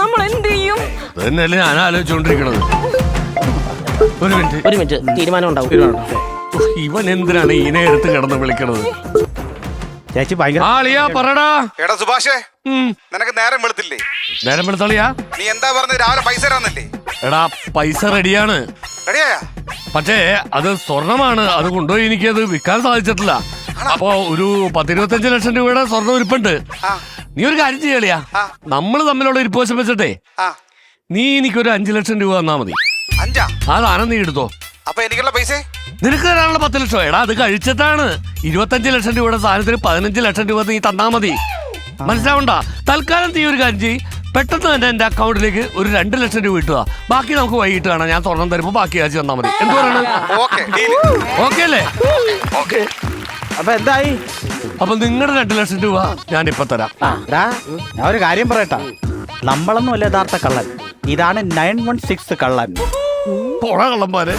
നമ്മൾ എന്ത് ചെയ്യും? അതന്നെയല്ലേ ഞാൻ ആലോചിച്ചോണ്ടിരിക്കണത്. ഒരു മിനിറ്റ് തീരുമാനം ഉണ്ടാവും. ഇവൻ എന്തിനാണ് ഈനെ എടുത്ത് കിടന്ന് വിളിക്കണത്? ചേച്ചി ഭയങ്കര ആളിയാ പറടാ. എടാ സുഭാഷേ, നിനക്ക് നേരം വെളുത്തില്ലേ? നേരം വെളുത്തളിയാ. നീ എന്താ പറഞ്ഞത്? രാവിലെ പൈസ തരാന്നല്ലേ? എടാ പൈസ റെഡിയാണ്, റെഡിയായാ? പക്ഷേ അത് സ്വർണമാണ്. അത് കൊണ്ടുപോയി എനിക്കത് വിൽക്കാൻ സാധിച്ചിട്ടില്ല. അപ്പൊ ഒരു 10-25 ലക്ഷം രൂപയുടെ സ്വർണ്ണം ഇരിപ്പുണ്ട്. നീ ഒരു കാര്യം ചെയ്യളിയാ, നമ്മള് തമ്മിലുള്ള ഇരിപ്പോശം വെച്ചിട്ടേ നീ എനിക്കൊരു 5 ലക്ഷം രൂപ തന്നാ മതി. 5? ആ സാധനം നീ എടുത്തോ. അപ്പൊ എനിക്കുള്ള പൈസ നിനക്ക് തരാനുള്ള 10 ലക്ഷം. എടാ അത് കഴിച്ചിട്ടാണ്. 25 ലക്ഷം രൂപയുടെ സാധനത്തിന് 15 ലക്ഷം രൂപ നീ തന്നാ മതി. മനസ്സിലാവണ്ട. തൽക്കാലം നീ ഒരു കാര്യം ചെയ്യ്, പെട്ടെന്ന് തന്നെ എന്റെ അക്കൗണ്ടിലേക്ക് ഒരു 2 ലക്ഷം രൂപ ഇട്ടുക. ബാക്കി നമുക്ക് വൈകിട്ട് കാണാം. ഞാൻ സ്വർണം തരുമ്പോ ബാക്കി ആഴ്ച തന്നാ മതി. എന്ത് പറയണ? ഓക്കെ അല്ലേ? അപ്പൊ എന്തായി? അപ്പൊ നിങ്ങളുടെ 2 ലക്ഷം രൂപ ഞാൻ ഇപ്പൊ തരാം. ഞാൻ ഒരു കാര്യം പറയട്ടാ, നമ്മളൊന്നും അല്ല യഥാർത്ഥ കള്ളൻ. ഇതാണ് 916 കള്ളൻ. പോടാ കള്ളന്മാരെ.